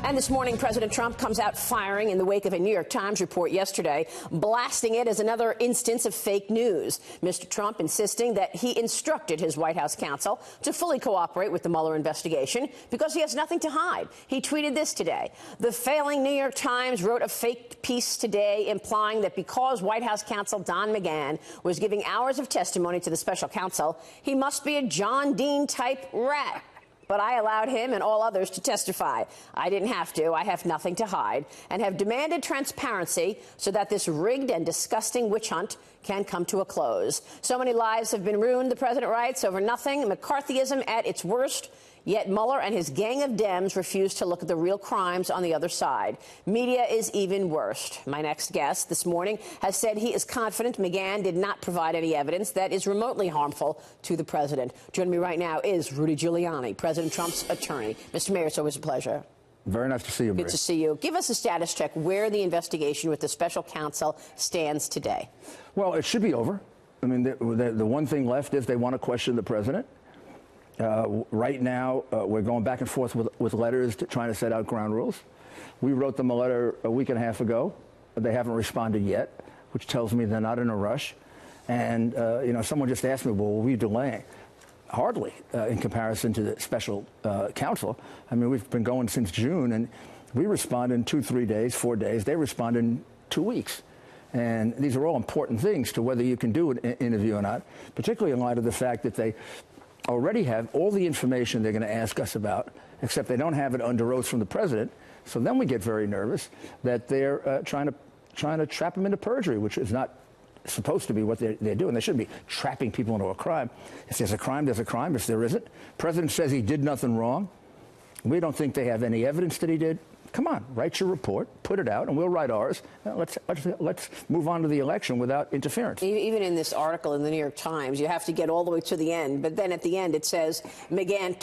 And this morning, President Trump comes out firing in the wake of a New York Times report yesterday, blasting it as another instance of fake news. Mr. Trump insisting that he instructed his White House counsel to fully cooperate with the Mueller investigation because he has nothing to hide. He tweeted this today. The failing New York Times wrote a fake piece today implying that because White House counsel Don McGahn was giving hours of testimony to the special counsel, he must be a John Dean type rat. But I allowed him and all others to testify. I didn't have to. I have nothing to hide and have demanded transparency so that this rigged and disgusting witch hunt can come to a close. So many lives have been ruined, the president writes, over nothing. McCarthyism at its worst. Yet Mueller and his gang of Dems refuse to look at the real crimes on the other side. Media is even worse. My next guest this morning has said he is confident McGahn did not provide any evidence that is remotely harmful to the president. Joining me right now is Rudy Giuliani, President Trump's attorney. Mr. Mayor, it's always a pleasure. Very nice to see you, Maria. Good to see you. Give us a status check where the investigation with the special counsel stands today. Well, it should be over. I mean, the one thing left is they want to question the president. Right now, we're going back and forth with letters trying to set out ground rules. We wrote them a letter a week and a half ago. They haven't responded yet, which tells me they're not in a rush. And, you know, someone just asked me, well, will we delay? Hardly, in comparison to the special counsel. I mean, we've been going since June, and we respond in 2, 3 days, 4 days. They respond in 2 weeks. And these are all important things to whether you can do an interview or not, particularly in light of the fact that they already have all the information they're going to ask us about, except they don't have it under oath from the president. So then we get very nervous that they're trying to trap him into perjury, which is not supposed to be what they're doing. They shouldn't be trapping people into a crime. If there's a crime, there's a crime. If there isn't, the president says he did nothing wrong. We don't think they have any evidence that he did. Come on, write your report, put it out, and we'll write ours. Let's move on to the election without interference. Even in this article in the New York Times, you have to get all the way to the end. But then at the end, it says McGahn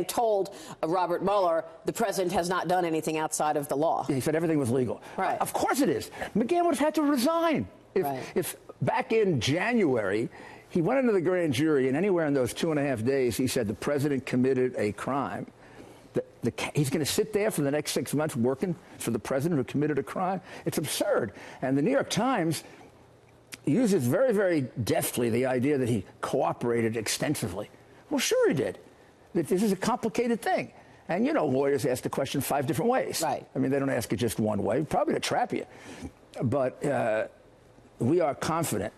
told Robert Mueller the president has not done anything outside of the law. He said everything was legal. Right. Of course it is. McGahn would have had to resign. If back in January, he went into the grand jury, and anywhere in those 2.5 days, he said the president committed a crime. He's going to sit there for the next 6 months working for the president who committed a crime? It's absurd. And the New York Times uses very, very deftly the idea that he cooperated extensively. Well, sure he did. This is a complicated thing. And, you know, lawyers ask the question 5 different ways. Right. I mean, they don't ask it just one way, probably to trap you. But we are confident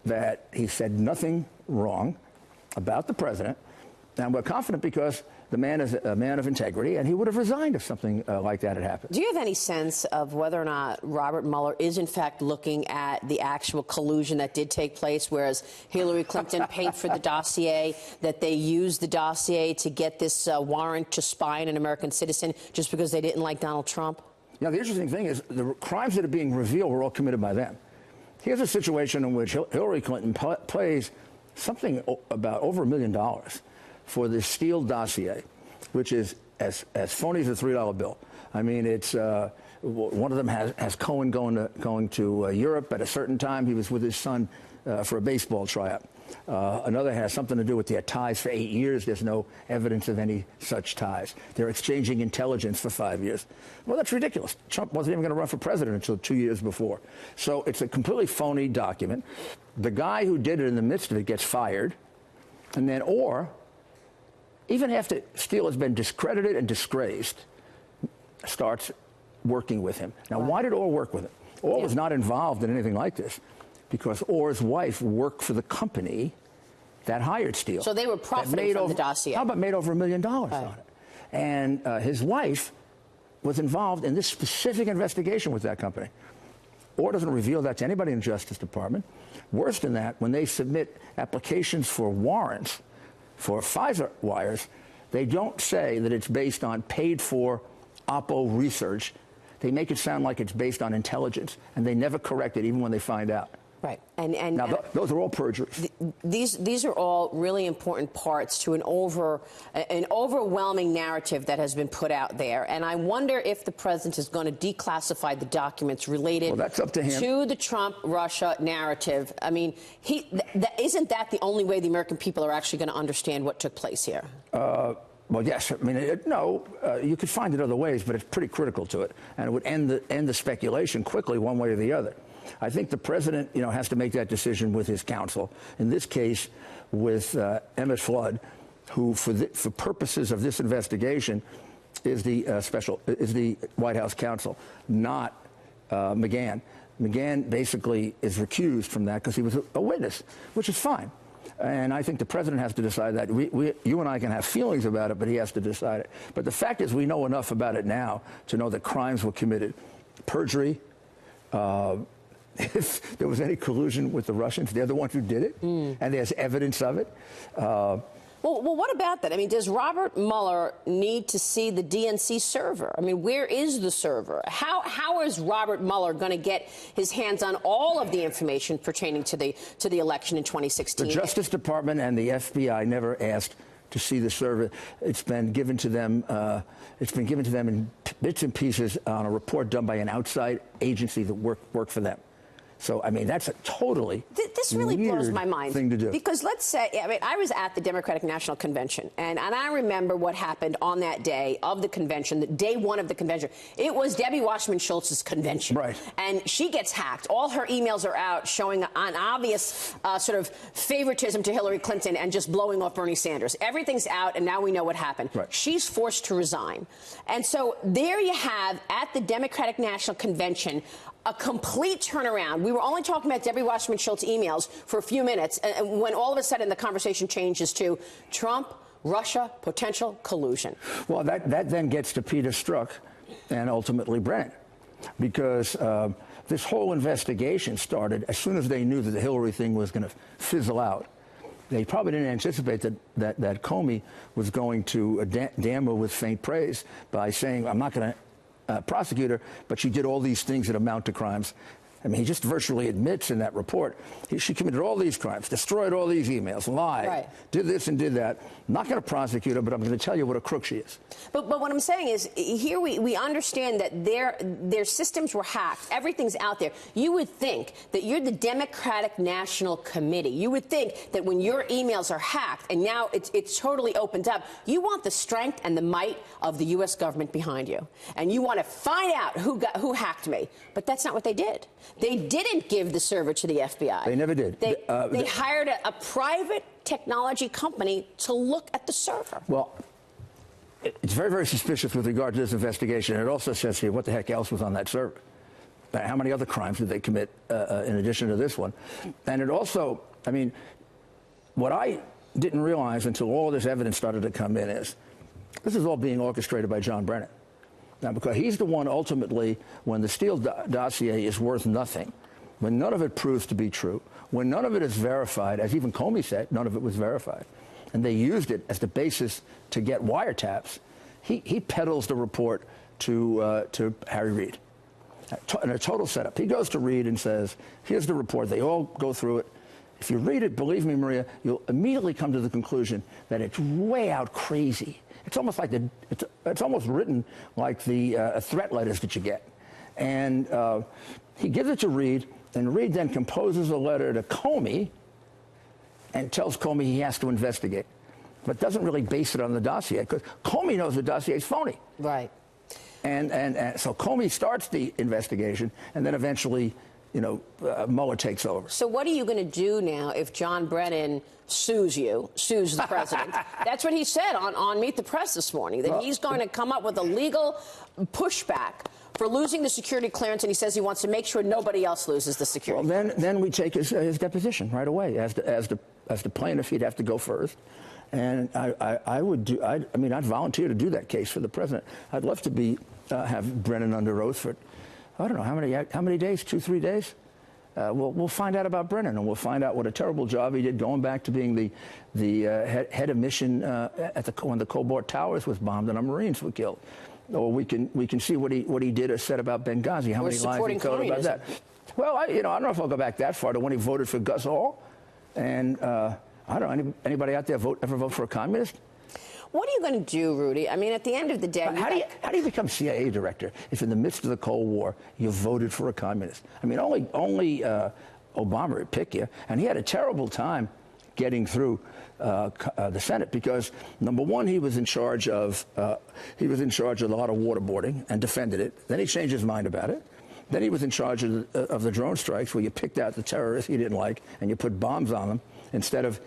that he said nothing wrong about the president. And we're confident because the man is a man of integrity, and he would have resigned if something like that had happened. Do you have any sense of whether or not Robert Mueller is, in fact, looking at the actual collusion that did take place, whereas Hillary Clinton paid for the dossier, that they used the dossier to get this warrant to spy on an American citizen just because they didn't like Donald Trump? Now, the interesting thing is the crimes that are being revealed were all committed by them. Here's a situation in which Hillary Clinton pays something about over $1 million for this Steele dossier, which is as phony as a $3 bill. I mean, it's one of them has Cohen going to Europe at a certain time. He was with his son for a baseball tryout. Another has something to do with their ties for 8 years. There's no evidence of any such ties. They're exchanging intelligence for 5 years. Well, that's ridiculous. Trump wasn't even going to run for president until 2 years before. So it's a completely phony document. The guy who did it in the midst of it gets fired, and then even after Steele has been discredited and disgraced, starts working with him. Now, why did Orr work with him? Orr was not involved in anything like this because Orr's wife worked for the company that hired Steele. So they were profiting from the dossier. How about made over $1 million on it? And his wife was involved in this specific investigation with that company. Orr doesn't reveal that to anybody in the Justice Department. Worse than that, when they submit applications for warrants for FISA wires, they don't say that it's based on paid-for Oppo research. They make it sound like it's based on intelligence, and they never correct it, even when they find out. Right. Now, those are all perjuries. These are all really important parts to an overwhelming narrative that has been put out there. And I wonder if the president is going to declassify the documents related that's up to him. To the Trump-Russia narrative. I mean, isn't that the only way the American people are actually going to understand what took place here? Well, yes. I mean, no, you could find it other ways, but it's pretty critical to it. And it would end the speculation quickly one way or the other. I think the president, has to make that decision with his counsel. In this case, with Emmett Flood, who, for purposes of this investigation, is the White House counsel, not McGahn. McGahn basically is recused from that because he was a witness, which is fine. And I think the president has to decide that. You and I can have feelings about it, but he has to decide it. But the fact is, we know enough about it now to know that crimes were committed. Perjury. If there was any collusion with the Russians, they're the ones who did it, and there's evidence of it. Well, what about that? I mean, does Robert Mueller need to see the DNC server? I mean, where is the server? How is Robert Mueller going to get his hands on all of the information pertaining to the election in 2016? The Justice Department and the FBI never asked to see the server. It's been given to them. It's been given to them in bits and pieces on a report done by an outside agency that worked for them. So, I mean, that's a totally this really blows my mind thing to do. Because let's say, I mean, I was at the Democratic National Convention, and I remember what happened on that day of the convention, the day one of the convention. It was Debbie Wasserman Schultz's convention. Right. And she gets hacked. All her emails are out showing an obvious sort of favoritism to Hillary Clinton and just blowing off Bernie Sanders. Everything's out, and now we know what happened. Right. She's forced to resign. And so there you have, at the Democratic National Convention, a complete turnaround. We were only talking about Debbie Wasserman Schultz emails for a few minutes, and when all of a sudden the conversation changes to Trump, Russia, potential collusion. Well, that then gets to Peter Strzok and ultimately Brennan, because this whole investigation started as soon as they knew that the Hillary thing was going to fizzle out. They probably didn't anticipate that Comey was going to damn her with faint praise by saying, I'm not going to prosecute her, but she did all these things that amount to crimes. I mean, he just virtually admits in that report she committed all these crimes, destroyed all these emails, lied, right, did this and did that. I'm not going to prosecute her, but I'm going to tell you what a crook she is. But what I'm saying is, here we understand that their systems were hacked. Everything's out there. You would think that you're the Democratic National Committee. You would think that when your emails are hacked and now it's totally opened up, you want the strength and the might of the U.S. government behind you. And you want to find out who hacked me. But that's not what they did. They didn't give the server to the FBI. They never did. They hired a private technology company to look at the server. Well, it's very, very suspicious with regard to this investigation. It also says here what the heck else was on that server. How many other crimes did they commit in addition to this one? And it also, I mean, what I didn't realize until all this evidence started to come in is this is all being orchestrated by John Brennan. Now, because he's the one ultimately, when the Steele dossier is worth nothing, when none of it proves to be true, when none of it is verified, as even Comey said, none of it was verified, and they used it as the basis to get wiretaps, he peddles the report to Harry Reid. In a total setup. He goes to Reid and says, here's the report. They all go through it. If you read it, believe me, Maria, you'll immediately come to the conclusion that it's way out crazy. It's almost like it's almost written like the threat letters that you get. And he gives it to Reid, and Reid then composes a letter to Comey and tells Comey he has to investigate, but doesn't really base it on the dossier, because Comey knows the dossier is phony. Right. And so Comey starts the investigation, and then eventually, Mueller takes over. So what are you going to do now if John Brennan sues the president? That's what he said on Meet the Press this morning, that he's going to come up with a legal pushback for losing the security clearance, and he says he wants to make sure nobody else loses the security clearance. Then we take his deposition right away. As the plaintiff, he'd have to go first. And I'd volunteer to do that case for the president. I'd love to have Brennan under oath for, I don't know, how many days, 2-3 days? We'll find out about Brennan, and we'll find out what a terrible job he did going back to being the head of mission when the Cobalt Towers was bombed and our Marines were killed. Or we can see what he did or said about Benghazi, how many lies he told about that. Well, I don't know if I'll go back that far to when he voted for Gus Hall. And I don't know, anybody out there ever vote for a communist? What are you going to do, Rudy? I mean, at the end of the day... How do you become CIA director if in the midst of the Cold War you voted for a communist? I mean, only Obama would pick you, and he had a terrible time getting through the Senate because, number one, he was in charge of a lot of waterboarding and defended it. Then he changed his mind about it. Then he was in charge of the drone strikes, where you picked out the terrorists he didn't like and you put bombs on them instead of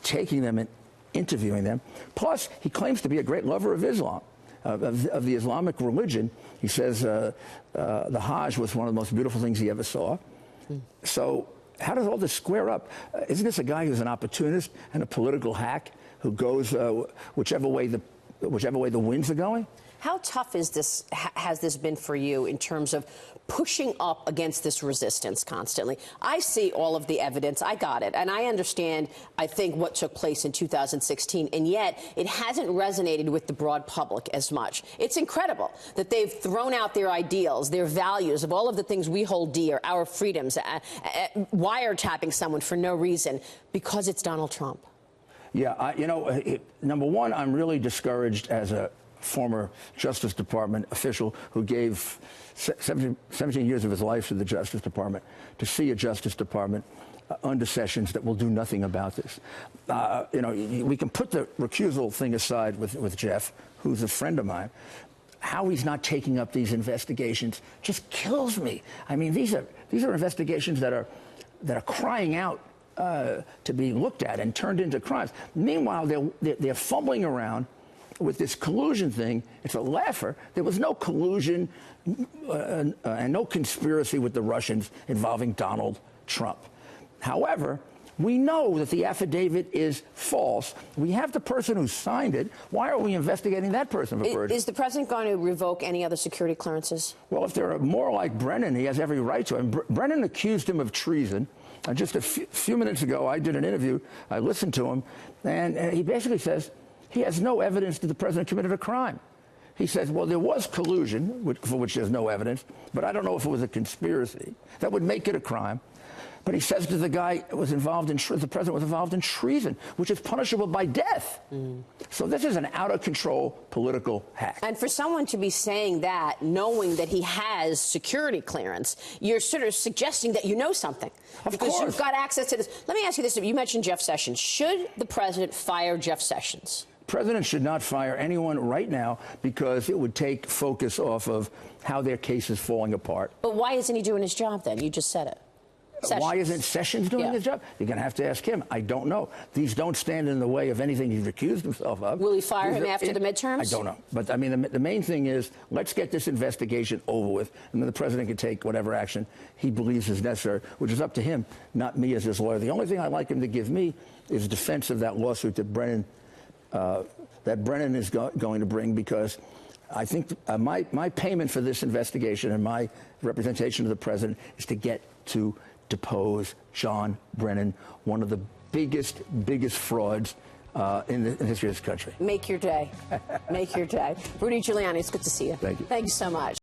taking them and interviewing them. Plus, he claims to be a great lover of Islam, of the Islamic religion. He says the Hajj was one of the most beautiful things he ever saw. So how does all this square up? Isn't this a guy who's an opportunist and a political hack who goes whichever way the winds are going? How tough has this been for you in terms of pushing up against this resistance constantly? I see all of the evidence. I got it. And I understand, I think, what took place in 2016. And yet it hasn't resonated with the broad public as much. It's incredible that they've thrown out their ideals, their values of all of the things we hold dear, our freedoms, wiretapping someone for no reason because it's Donald Trump. Yeah, number one, I'm really discouraged as a former Justice Department official who gave 17 years of his life to the Justice Department, to see a Justice Department under Sessions that will do nothing about this. We can put the recusal thing aside with Jeff, who's a friend of mine. How he's not taking up these investigations just kills me. I mean, these are investigations that are crying out to be looked at and turned into crimes. Meanwhile, they're fumbling around with this collusion thing. It's a laugher. There was no collusion and no conspiracy with the Russians involving Donald Trump. However, we know that the affidavit is false. We have the person who signed it. Why are we investigating that person for perjury? Is the president going to revoke any other security clearances? Well, if they're more like Brennan, he has every right to. And Brennan accused him of treason. Just a few minutes ago, I did an interview. I listened to him, and he basically says he has no evidence that the president committed a crime. He says, well, there was collusion, for which there's no evidence, but I don't know if it was a conspiracy. That would make it a crime. But he says to the guy the president was involved in treason, which is punishable by death. So this is an out-of-control political hack. And for someone to be saying that, knowing that he has security clearance, you're sort of suggesting that you know something. Because you've got access to this. Let me ask you this. You mentioned Jeff Sessions. Should the president fire Jeff Sessions? President should not fire anyone right now because it would take focus off of how their case is falling apart. But why isn't he doing his job then? You just said it. Sessions. Why isn't Sessions doing his job? You're going to have to ask him. I don't know. These don't stand in the way of anything he's accused himself of. Will he fire him after the midterms? I don't know. But, I mean, the main thing is let's get this investigation over with, and then the president can take whatever action he believes is necessary, which is up to him, not me as his lawyer. The only thing I'd like him to give me is defense of that lawsuit that Brennan is going to bring, because I think my payment for this investigation and my representation of the president is to get to depose John Brennan, one of the biggest frauds in the history of this country. Make your day. Make your day. Rudy Giuliani, it's good to see you. Thank you. Thank you so much.